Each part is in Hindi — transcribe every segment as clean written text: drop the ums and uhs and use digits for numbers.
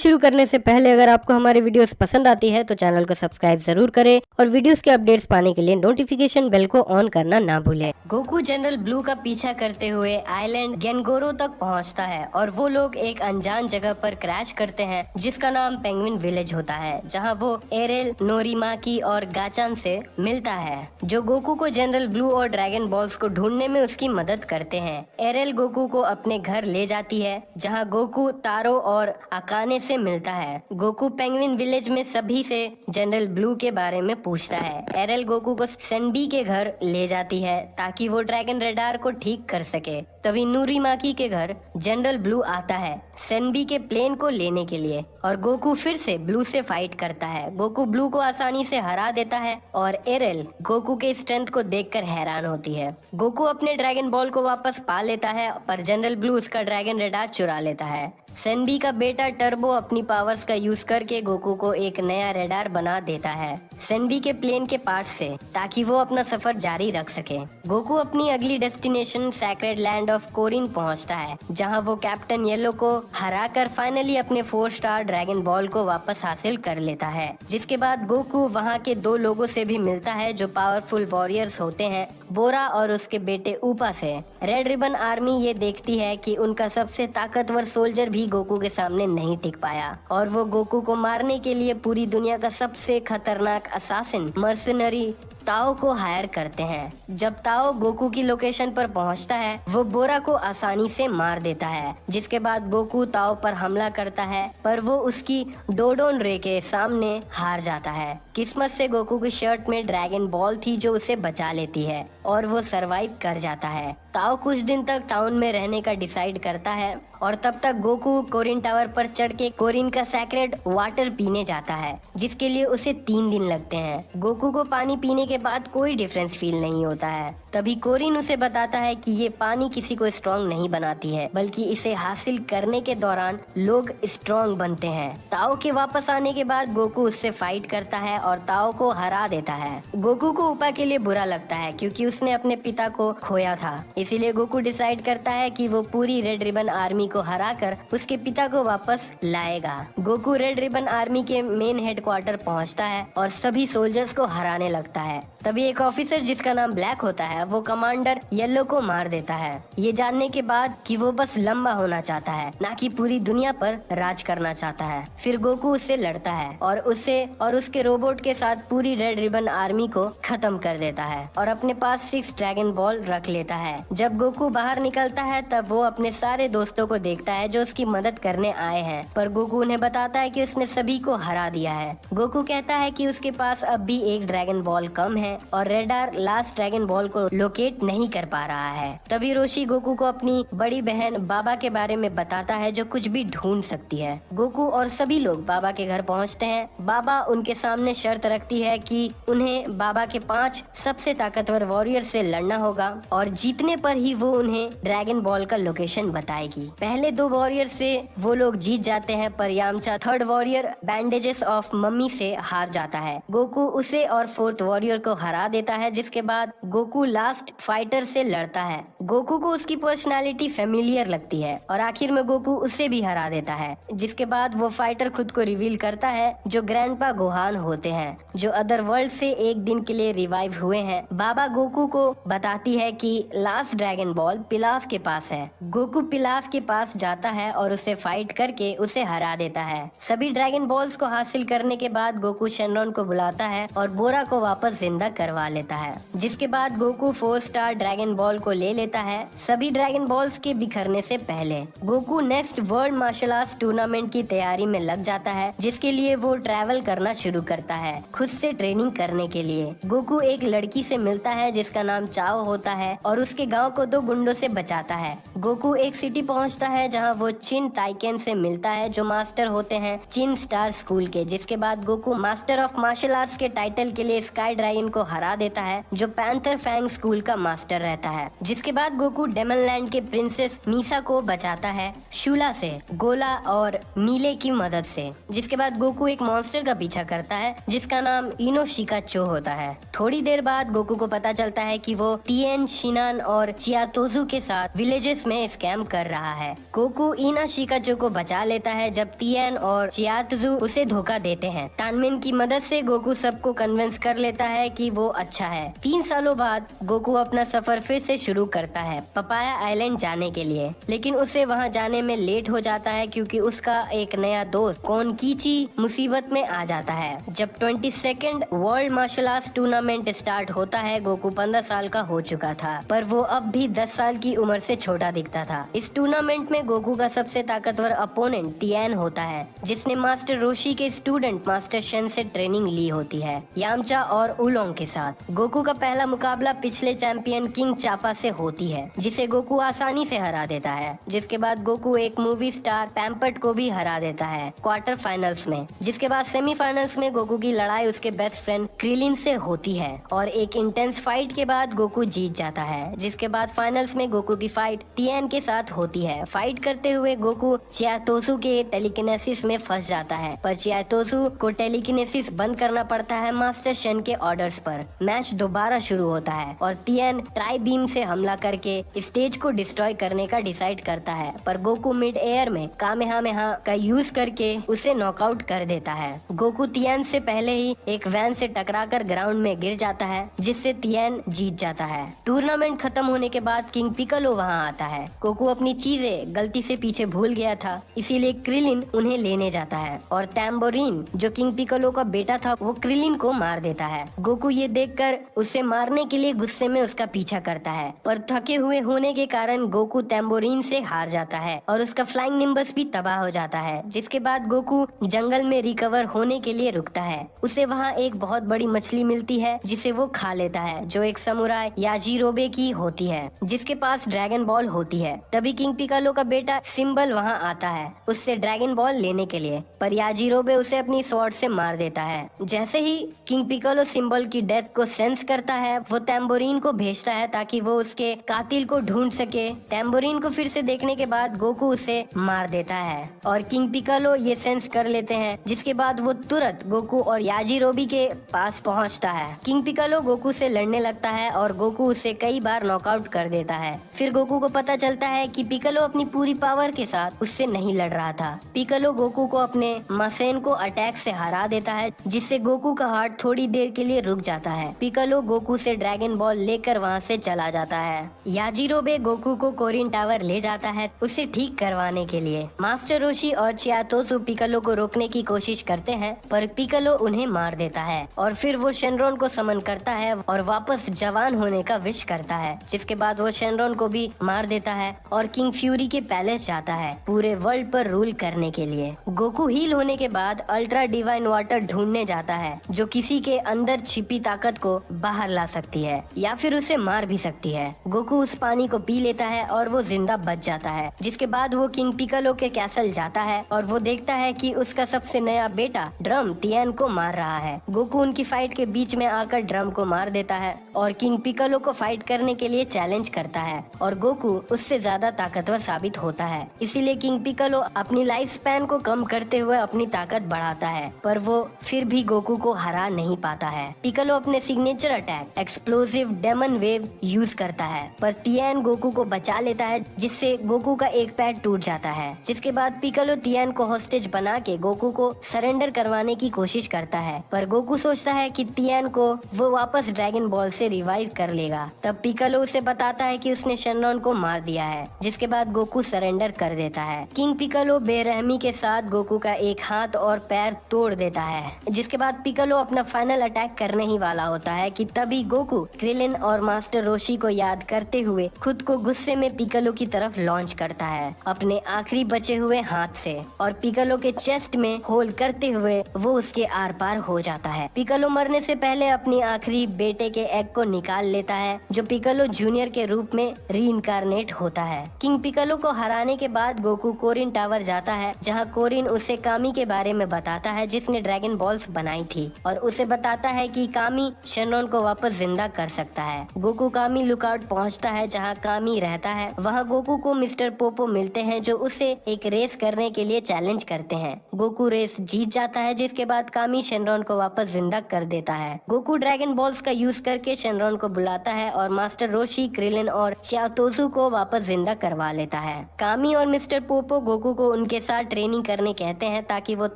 शुरू करने से पहले अगर आपको हमारे वीडियोस पसंद आती है तो चैनल को सब्सक्राइब जरूर करें और वीडियोस के अपडेट्स पाने के लिए नोटिफिकेशन बेल को ऑन करना ना भूलें। गोकू जनरल ब्लू का पीछा करते हुए आइलैंड गेनगोरो तक पहुंचता है और वो लोग एक अनजान जगह पर क्रैश करते हैं जिसका नाम पेंगुइन विलेज होता है, जहां वो एरेल, नोरिमाकी और गाचान से मिलता है जो गोकू को जनरल ब्लू और ड्रैगन बॉल्स को ढूंढने में उसकी मदद करते हैं। एरेल गोकू को अपने घर ले जाती है जहां गोकू तारो और अकाने से मिलता है। गोकू पेंगुइन विलेज में सभी से जनरल ब्लू के बारे में पूछता है। एरेल गोकू को सेनबी के घर ले जाती है ताकि वो ड्रैगन रेडार को ठीक कर सके। तभी नूरीमाकी के घर जनरल ब्लू आता है सेनबी के प्लेन को लेने के लिए और गोकू फिर से ब्लू से फाइट करता है। गोकू ब्लू को आसानी से हरा देता है और एरेल गोकू के स्ट्रेंथ को देखकर हैरान होती है। गोकू अपने ड्रैगन बॉल को वापस पा लेता है पर जनरल ब्लू उसका ड्रैगन रेडार चुरा लेता है। सेनबी का बेटा टर्बो अपनी पावर्स का यूज करके गोकू को एक नया रेडार बना देता है सेनबी के प्लेन के पार्ट से ताकि वो अपना सफर जारी रख सके। गोकू अपनी अगली डेस्टिनेशन सैक्रेड लैंड ऑफ कोरिन पहुंचता है जहां वो कैप्टन येलो को हराकर फाइनली अपने 4 स्टार ड्रैगन बॉल को वापस हासिल कर लेता है। जिसके बाद गोकू वहां के 2 लोगों से भी मिलता है जो पावरफुल वॉरियर्स होते हैं, बोरा और उसके बेटे ऊपा से। रेड रिबन आर्मी ये देखती है कि उनका सबसे ताकतवर सोल्जर भी गोकू के सामने नहीं टिक पाया और वो गोकू को मारने के लिए पूरी दुनिया का सबसे खतरनाक असासिन मर्सनरी ताओ को हायर करते हैं। जब ताओ गोकू की लोकेशन पर पहुंचता है वो बोरा को आसानी से मार देता है। जिसके बाद गोकू ताओ पर हमला करता है पर वो उसकी डोडोन रे के सामने हार जाता है। किस्मत से गोकू की शर्ट में ड्रैगन बॉल थी जो उसे बचा लेती है और वो सरवाइव कर जाता है। ताओ कुछ दिन तक टाउन में रहने का डिसाइड करता है और तब तक गोकू कोरिन टावर पर चढ़ के कोरिन का सैक्रेड वाटर पीने जाता है जिसके लिए उसे 3 दिन लगते हैं। गोकू को पानी पीने के बाद कोई डिफरेंस फील नहीं होता है। तभी कोरिन उसे बताता है कि ये पानी किसी को स्ट्रॉन्ग नहीं बनाती है बल्कि इसे हासिल करने के दौरान लोग स्ट्रॉन्ग बनते हैं। ताओ के वापस आने के बाद गोकू उससे फाइट करता है और ताओ को हरा देता है। गोकू को ऊपा के लिए बुरा लगता है क्योंकि उसने अपने पिता को खोया था, इसीलिए गोकू डिसाइड करता है कि वो पूरी रेड रिबन आर्मी को हराकर उसके पिता को वापस लाएगा। गोकू रेड रिबन आर्मी के मेन हेडक्वार्टर पहुंचता है और सभी सोल्जर्स को हराने लगता है। तभी एक ऑफिसर जिसका नाम ब्लैक होता है वो कमांडर येलो को मार देता है, ये जानने के बाद कि वो बस लंबा होना चाहता है ना कि पूरी दुनिया पर राज करना चाहता है। फिर गोकू उससे लड़ता है और उसे और उसके रोबोट के साथ पूरी रेड रिबन आर्मी को खत्म कर देता है और अपने पास 6 ड्रैगन बॉल रख लेता है। जब गोकू बाहर निकलता है तब वो अपने सारे दोस्तों को देखता है जो उसकी मदद करने आए हैं, पर गोकू उन्हें बताता है कि उसने सभी को हरा दिया है। गोकू कहता है कि उसके पास अब भी एक ड्रैगन बॉल कम है और रेडार लास्ट ड्रैगन बॉल को लोकेट नहीं कर पा रहा है। तभी रोशी गोकू को अपनी बड़ी बहन बाबा के बारे में बताता है जो कुछ भी ढूंढ सकती है। गोकू और सभी लोग बाबा के घर पहुंचते हैं। बाबा उनके सामने शर्त रखती है कि उन्हें बाबा के 5 सबसे ताकतवर वॉरियर से लड़ना होगा और जीतने पर ही वो उन्हें ड्रैगन बॉल का लोकेशन बताएगी। पहले 2 वॉरियर से वो लोग जीत जाते हैं पर Yamcha 3rd warrior bandages of mummy से हार जाता है। गोकू उसे और 4th वॉरियर को हरा देता है। जिसके बाद गोकू लास्ट फाइटर से लड़ता है। गोकू को उसकी पर्सनालिटी फेमिलियर लगती है और आखिर में गोकू उसे भी हरा देता है। जिसके बाद वो फाइटर खुद को रिवील करता है जो ग्रैंडपा गोहान होते हैं जो अदर वर्ल्ड से एक दिन के लिए रिवाइव हुए हैं। बाबा गोकू को बताती है कि लास्ट ड्रैगन बॉल पिलाफ के पास है। गोकू पिलाफ के पास जाता है और उसे फाइट करके उसे हरा देता है। सभी ड्रैगन बॉल्स को हासिल करने के बाद गोकू शेनरॉन को बुलाता है और बोरा को वापस जिंदा करवा लेता है। जिसके बाद गोकू 4 स्टार ड्रैगन बॉल को ले लेता है सभी ड्रैगन बॉल्स के बिखरने से पहले। Goku next world martial arts tournament की तैयारी में लग जाता है जिसके लिए वो ट्रैवल करना शुरू करता है खुद से ट्रेनिंग करने के लिए। गोकू एक लड़की से मिलता है जिसका नाम चाओ होता है और उसके गांव को 2 गुंडों से बचाता है। गोकू एक सिटी पहुंचता है जहां वो चिन ताइकेन से मिलता है जो मास्टर होते हैं चिन स्टार स्कूल के। जिसके बाद Goku master of martial arts के टाइटल के लिए स्काई ड्रैगन को हरा देता है, जो पैंथर फैंग स्कूल का मास्टर रहता है। जिसके बाद गोकू डेमन लैंड के प्रिंसेस मीसा को बचाता है शूला से, गोला और नीले की मदद से। जिसके बाद गोकू एक मॉन्स्टर का पीछा करता है जिसका नाम इनोशिकाचो होता है। थोड़ी देर बाद गोकू को पता चलता है कि वो टिएन, शिनान और चियातोजू के साथ विलेजेस में स्कैम कर रहा है। गोकू इनोशिकाचो को बचा लेता है जब टिएन और चियातोजू उसे धोखा देते हैं। तानमिन की मदद से गोकू सबको कन्विंस कर लेता है कि वो अच्छा है। 3 सालों बाद गोकू अपना सफर फिर से शुरू करता है पपाया आइलैंड जाने के लिए, लेकिन उसे वहां जाने में लेट हो जाता है क्योंकि उसका एक नया दोस्त कोनकीची मुसीबत में आ जाता है। जब 22nd world martial arts tournament start होता है, गोकू 15 साल का हो चुका था, पर वो अब भी 10 साल की उम्र से छोटा दिखता था। इस टूर्नामेंट में गोकू का सबसे ताकतवर अपोनेंट टिएन होता है, जिसने मास्टर रोशी के स्टूडेंट मास्टर शन से ट्रेनिंग ली होती है, यामचा और उलोंग के साथ। गोकू का पहला मुकाबला पिछले चैंपियन किंग चापा से होती है, जिसे गोकू आसानी से हरा देता है। जिसके बाद गोकू एक मूवी स्टार पैम्पर्ट को भी हरा देता है क्वार्टर फाइनल्स में। जिसके बाद सेमीफाइनल्स में गोकू की लड़ाई उसके बेस्ट फ्रेंड क्रिलिन से होती है और एक इंटेंस फाइट के बाद गोकू जीत जाता है। जिसके बाद फाइनल्स में गोकू की फाइट टिएन के साथ होती है। फाइट करते हुए गोकू चियातोजू के टेलीकिनेसिस में फंस जाता है, पर चियातोजू को टेलीकिनेसिस बंद करना पड़ता है मास्टर शन के ऑर्डर्स पर। मैच दोबारा शुरू होता है और टिएन ट्राई बीम से हमला करके स्टेज को डिस्ट्रॉय करने का डिसाइड करता है, पर गोकू मिड एयर में कामेहामेहा का यूज करके उसे नॉकआउट कर देता है। गोकू टिएन से पहले ही एक वैन से टकराकर ग्राउंड में गिर जाता है, जिससे टिएन जीत जाता है। टूर्नामेंट खत्म होने के बाद किंग पिकालो वहां आता है। गोकू अपनी चीजें गलती से पीछे भूल गया था, इसीलिए क्रिलिन उन्हें लेने जाता है और टैम्बोरिन जो किंग पिकालो का बेटा था वो क्रिलिन को मार देता है। गोकू ये देखकर उसे मारने के लिए गुस्से में उसका पीछा करता है, पर थके हुए होने के कारण गोकू टैम्बोरिन से हार जाता है और उसका फ्लाइंग निम्बस भी तबाह हो जाता है। जिसके बाद गोकू जंगल में रिकवर होने के लिए रुकता है। उसे वहाँ एक बहुत बड़ी मछली मिलती है जिसे वो खा लेता है, जो एक समुराई याजीरोबे की होती है, जिसके पास ड्रैगन बॉल होती है। तभी किंग पिकालो का बेटा सिंबल वहाँ आता है उससे ड्रैगन बॉल लेने के लिए, पर याजीरोबे उसे अपनी स्वॉर्ड से मार देता है। जैसे ही किंग पिकालो सिंबल की डेथ को सेंस करता है, वो टैम्बोरिन को भेजता है ताकि वो उसके कातिल को ढूंढ सके। टैम्बोरिन को फिर से देखने के बाद गोकू उसे मार देता है और किंग पिकालो ये सेंस कर लेते हैं। जिसके बाद वो तुरंत गोकू और याजीरोबे के पास पहुंचता है। किंग पिकालो गोकू से लड़ने लगता है और गोकू उसे कई बार नॉकआउट कर देता है। फिर गोकू को पता चलता है कि पिकालो अपनी पूरी पावर के साथ उससे नहीं लड़ रहा था। पिकालो गोकू को अपने मसेन को अटैक से हरा देता है, जिससे गोकू का हार्ट थोड़ी देर के लिए रुक जाता है। पिकालो गोकू से ड्रैगन बॉल लेकर वहाँ से चला जाता है। याजीरोबे गोकू को कोरिन टावर ले जाता है उसे ठीक करवाने के लिए। मास्टर रोशी और चियातोजू पिकालो को रोकने की कोशिश करते हैं, पर पिकालो उन्हें मार देता है और फिर वो शेनरॉन को समन करता है और वापस जवान होने का विश करता है। जिसके बाद वो शेनरॉन को भी मार देता है और किंग फ्यूरी के पैलेस जाता है पूरे वर्ल्ड पर रूल करने के लिए। गोकू हील होने के बाद अल्ट्रा डिवाइन वाटर ढूंढने जाता है, जो किसी के अंदर छिपी ताकत को बाहर ला सकती है या फिर उसे मार भी सकती है। गोकू उस पानी को पी लेता है और वो जिंदा बच जाता है। जिसके बाद वो किंग पिकालो के कैसल जाता है और वो देखता है कि उसका सबसे नया बेटा ड्रम टिएन को मार रहा है। गोकू उनकी फाइट के बीच में आकर ड्रम को मार देता है और किंग पिकालो को फाइट करने के लिए चैलेंज करता है और गोकू उससे ज्यादा ताकतवर साबित होता है। इसीलिए किंग पिकालो अपनी लाइफ स्पैन को कम करते हुए अपनी ताकत बढ़ाता है, पर वो फिर भी गोकू को हरा नहीं पाता है। पिकालो अपने signature attack explosive demon wave use करता है, पर टिएन गोकू को बचा लेता है, जिससे गोकू का एक पैर टूट जाता है। जिसके बाद पिकालो टिएन को हॉस्टेज बना के गोकू को सरेंडर करवाने की कोशिश करता है, पर गोकू सोचता है कि टिएन को वो वापस ड्रैगन बॉल से रिवाइव कर लेगा। तब पिकालो उसे बताता है कि उसने शेनरॉन को मार दिया है। जिसके बाद गोकू सरेंडर कर देता है। किंग पिकालो बेरहमी के साथ गोकू का एक हाथ और पैर तोड़ देता है। जिसके बाद पिकालो अपना फाइनल अटैक करने ही वाला होता है कि तभी गोकू क्रिलिन और मास्टर रोशी को याद करते हुए खुद को गुस्से में पिकालो की तरफ लॉन्च करता है अपने आखिरी बचे हुए हाथ से, और पिकालो के चेस्ट में होल करते हुए वो उसके आर पार हो जाता है। पिकालो मरने से पहले अपनी आखिरी बेटे के एग को निकाल लेता है, जो पिकालो जूनियर के रूप में रीइंकारनेट होता है। किंग पिकालो को हराने के बाद गोकू कोरिन टावर जाता है, जहाँ कोरिन उसे कामी के बारे में बताता है जिसने ड्रैगन बॉल्स बनाई थी, और उसे बताता है कि कामी शेनरॉन को वापस जिंदा कर सकता है। गोकू कामी लुकआउट पहुंचता है जहां कामी रहता है। वहां गोकू को मिस्टर पोपो मिलते हैं जो उसे एक रेस करने के लिए चैलेंज करते हैं। गोकू रेस जीत जाता है, जिसके बाद कामी शेनरॉन को वापस जिंदा कर देता है। गोकू ड्रैगन बॉल्स का यूज करके शेनरॉन को बुलाता है और मास्टर रोशी, क्रिलिन और चियातोजू को वापस जिंदा करवा लेता है। कामी और मिस्टर पोपो गोकू को उनके साथ ट्रेनिंग करने कहते हैं ताकि वो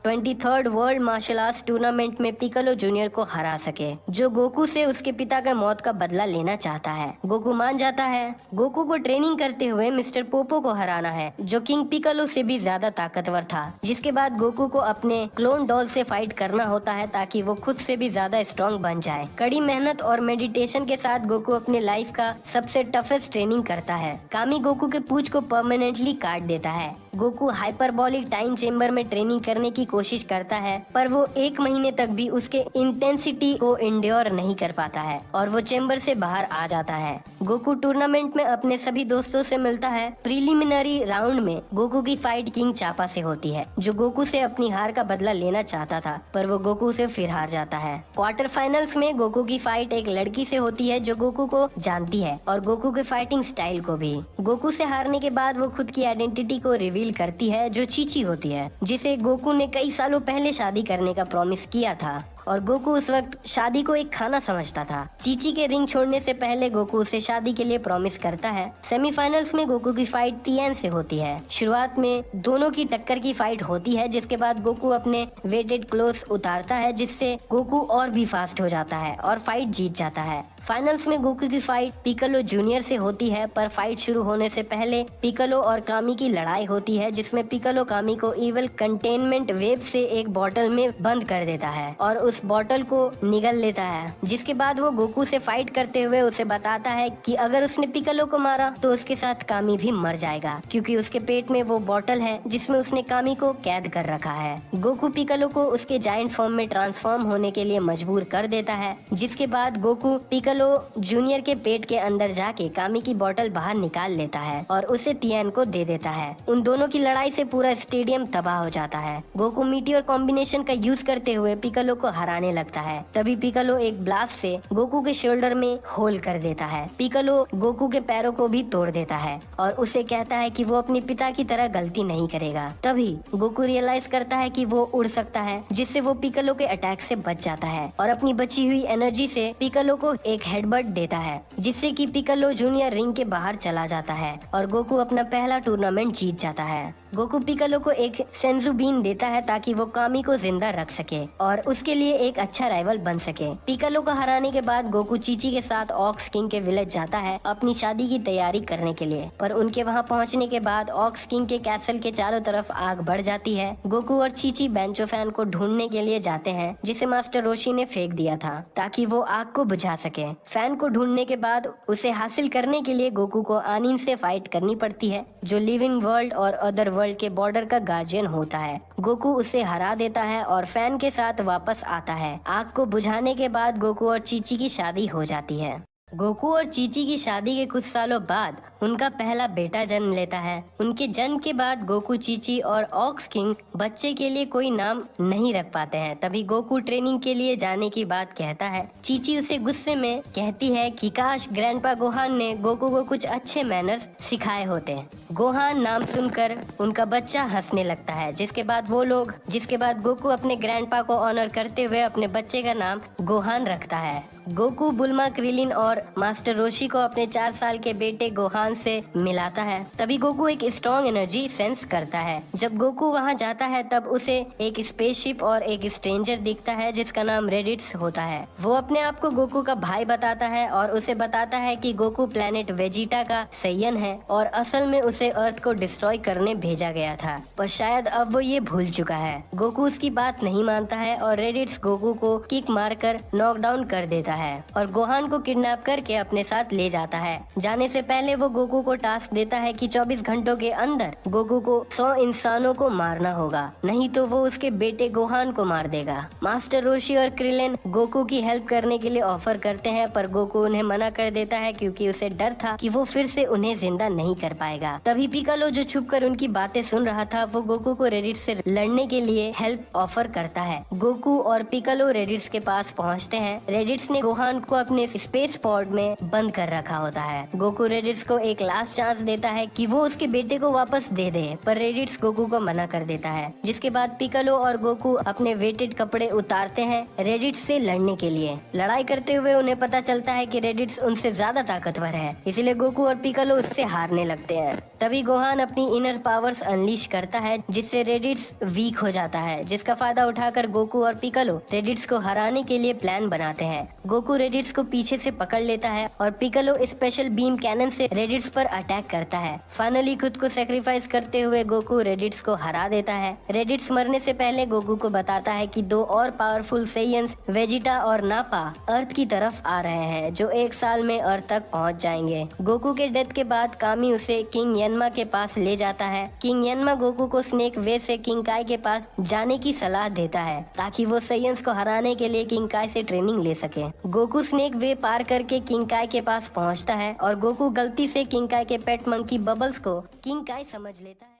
23rd world martial arts tournament में पिकोलो जूनियर को हरा सके, जो गोकू से उसके पिता के मौत का बदला लेना चाहता है। गोकू मान जाता है। गोकू को ट्रेनिंग करते हुए मिस्टर पोपो को हराना है, जो किंग पिकोलो से भी ज्यादा ताकतवर था। जिसके बाद गोकू को अपने क्लोन डॉल से फाइट करना होता है ताकि वो खुद से भी ज्यादा स्ट्रॉन्ग बन जाए। कड़ी मेहनत और मेडिटेशन के साथ गोकू अपने लाइफ का सबसे टफेस्ट ट्रेनिंग करता है। कामी गोकू के पूंछ को परमानेंटली काट देता है। गोकू हाइपरबॉलिक टाइम चेम्बर में ट्रेनिंग करने की कोशिश करता है, पर वो 1 महीने तक भी उसके इंटेंसिटी को इंड्योर नहीं कर पाता है और वो चेम्बर से बाहर आ जाता है। गोकू टूर्नामेंट में अपने सभी दोस्तों से मिलता है। प्रीलिमिनरी राउंड में गोकू की फाइट किंग चापा से होती है, जो गोकू से अपनी हार का बदला लेना चाहता था, पर वो गोकू से फिर हार जाता है। क्वार्टर फाइनल्स में गोकू की फाइट एक लड़की से होती है जो गोकू को जानती है और गोकू के फाइटिंग स्टाइल को भी। गोकू से हारने के बाद वो खुद की आइडेंटिटी को रिवील करती है, जो चीची होती है, जिसे गोकू ने कई सालों पहले शादी करने का प्रॉमिस किया था और गोकू उस वक्त शादी को एक खाना समझता था। चीची के रिंग छोड़ने से पहले गोकू उसे शादी के लिए प्रॉमिस करता है। सेमीफाइनल्स में गोकू की फाइट तिएन से होती है। शुरुआत में दोनों की टक्कर की फाइट होती है, जिसके बाद गोकू अपने वेटेड क्लोथ्स उतारता है, जिससे गोकू और भी फास्ट हो जाता है और फाइट जीत जाता है। फाइनल्स में गोकू की फाइट पिकोलो जूनियर से होती है, पर फाइट शुरू होने से पहले पिकोलो और कामी की लड़ाई होती है, जिसमें पिकोलो कामी को इवल कंटेनमेंट वेब से एक बोतल में बंद कर देता है और उस बोतल को निगल लेता है। जिसके बाद वो गोकू से फाइट करते हुए उसे बताता है कि अगर उसने पिकोलो को मारा तो उसके साथ कामी भी मर जाएगा, क्योंकि उसके पेट में वो बोतल है जिसमें उसने कामी को कैद कर रखा है। गोकू पिकोलो को उसके जायंट फॉर्म में ट्रांसफॉर्म होने के लिए मजबूर कर देता है, जिसके बाद गोकू पिकोलो जूनियर के पेट के अंदर जाके कामी की बोतल बाहर निकाल लेता है और उसे तिएन को दे देता है। उन दोनों की लड़ाई से पूरा स्टेडियम तबाह हो जाता है। गोकू मीटियोर कॉम्बिनेशन का यूज करते हुए पिकोलो को हराने लगता है। तभी पिकोलो एक ब्लास्ट से गोकू के शोल्डर में होल कर देता है। पिकोलो गोकू के पैरों को भी तोड़ देता है और उसे कहता है कि वो अपने पिता की तरह गलती नहीं करेगा। तभी गोकू रियलाइज करता है कि वो उड़ सकता है, जिससे वो पिकोलो के अटैक से बच जाता है और अपनी बची हुई एनर्जी से पिकोलो को एक हेडबट देता है, जिससे कि पिकोलो जूनियर रिंग के बाहर चला जाता है और गोकू अपना पहला टूर्नामेंट जीत जाता है। गोकू पिकोलो को एक सेंजू बीन देता है ताकि वो कामी को जिंदा रख सके और उसके लिए एक अच्छा राइवल बन सके। पिकोलो को हराने के बाद गोकू चीची के साथ ऑक्स किंग के विलेज जाता है अपनी शादी की तैयारी करने के लिए, पर उनके वहां पहुंचने के बाद ऑक्स किंग के कैसल के चारों तरफ आग बढ़ जाती है। गोकू और चीची बेंचो फैन को ढूंढने के लिए जाते हैं, जिसे मास्टर रोशी ने फेंक दिया था ताकि वो आग को बुझा सके। फैन को ढूंढने के बाद उसे हासिल करने के लिए गोकू को आनिन से फाइट करनी पड़ती है, जो लिविंग वर्ल्ड और अदर वर्ल्ड के बॉर्डर का गार्जियन होता है। गोकू उसे हरा देता है और फैन के साथ वापस आता है। आग को बुझाने के बाद गोकू और चीची की शादी हो जाती है। गोकू और चीची की शादी के कुछ सालों बाद उनका पहला बेटा जन्म लेता है। उनके जन्म के बाद गोकू, चीची और ऑक्स किंग बच्चे के लिए कोई नाम नहीं रख पाते हैं। तभी गोकू ट्रेनिंग के लिए जाने की बात कहता है। चीची उसे गुस्से में कहती है कि काश ग्रैंडपा गोहान ने गोकू को कुछ अच्छे मैनर्स सिखाए होते। गोहान नाम सुनकर उनका बच्चा हंसने लगता है, जिसके बाद गोकू अपने ग्रैंडपा को ऑनर करते हुए अपने बच्चे का नाम गोहान रखता है। गोकू बुल्मा, क्रिलिन और मास्टर रोशी को अपने 4 साल के बेटे गोहान से मिलाता है। तभी गोकू एक स्ट्रॉन्ग एनर्जी सेंस करता है। जब गोकू वहां जाता है तब उसे एक स्पेसशिप और एक स्ट्रेंजर दिखता है जिसका नाम रेडिट्स होता है। वो अपने आप को गोकू का भाई बताता है और उसे बताता है कि गोकू प्लेनेट वेजिटा का सैयन है और असल में उसे अर्थ को डिस्ट्रॉय करने भेजा गया था, पर शायद अब वो ये भूल चुका है। गोकू उसकी बात नहीं मानता है और रेडिट्स गोकू को किक मारकर नॉकडाउन कर देता है। है और गोहान को किडनैप करके अपने साथ ले जाता है। जाने से पहले वो गोकू को टास्क देता है कि 24 घंटों के अंदर गोकू को 100 इंसानों को मारना होगा, नहीं तो वो उसके बेटे गोहान को मार देगा। मास्टर रोशी और क्रिलेन गोकू की हेल्प करने के लिए ऑफर करते हैं, पर गोकू उन्हें मना कर देता है क्योंकि उसे डर था कि वो फिर से उन्हें जिंदा नहीं कर पाएगा। तभी पिकालो जो छुपकर उनकी बातें सुन रहा था, वो गोकू को रेडिट्स से लड़ने के लिए हेल्प ऑफर करता है। गोकू और पिकालो रेडिट्स के पास पहुंचते हैं। रेडिट्स ने गोहान को अपने स्पेस पॉड में बंद कर रखा होता है। गोकू रेडिट्स को एक लास्ट चांस देता है कि वो उसके बेटे को वापस दे दे, पर रेडिट्स गोकू को मना कर देता है। जिसके बाद पिकालो और गोकू अपने वेटेड कपड़े उतारते हैं रेडिट्स से लड़ने के लिए। लड़ाई करते हुए उन्हें पता चलता है कि रेडिट्स उनसे ज्यादा ताकतवर है, इसलिए गोकू और पिकालो उससे हारने लगते हैं। तभी गोहान अपनी इनर पावर्स अनलीश करता है, जिससे रेडिट्स वीक हो जाता है, जिसका फायदा उठाकर गोकू और पिकालो रेडिट्स को हराने के लिए प्लान बनाते हैं। गोकू रेडिट्स को पीछे से पकड़ लेता है और पिकालो स्पेशल बीम कैनन से रेडिट्स पर अटैक करता है। फाइनली खुद को सेक्रीफाइस करते हुए गोकू रेडिट्स को हरा देता है। रेडिट्स मरने से पहले गोकू को बताता है कि 2 और पावरफुल सेयंस वेजिटा और नापा अर्थ की तरफ आ रहे हैं, जो 1 साल में अर्थ तक पहुंच जाएंगे। गोकू के डेथ के बाद कामी उसे किंग यनमा के पास ले जाता है। किंग यनमा गोकू को स्नेक वे से किंग काय के पास जाने की सलाह देता है, ताकि वो सेयंस को हराने के लिए किंग काय से ट्रेनिंग ले सके। गोकू स्नेक वे पार करके किंग काय के पास पहुंचता है और गोकू गलती से किंग काय के पेट मंकी बबल्स को किंग काय समझ लेता है।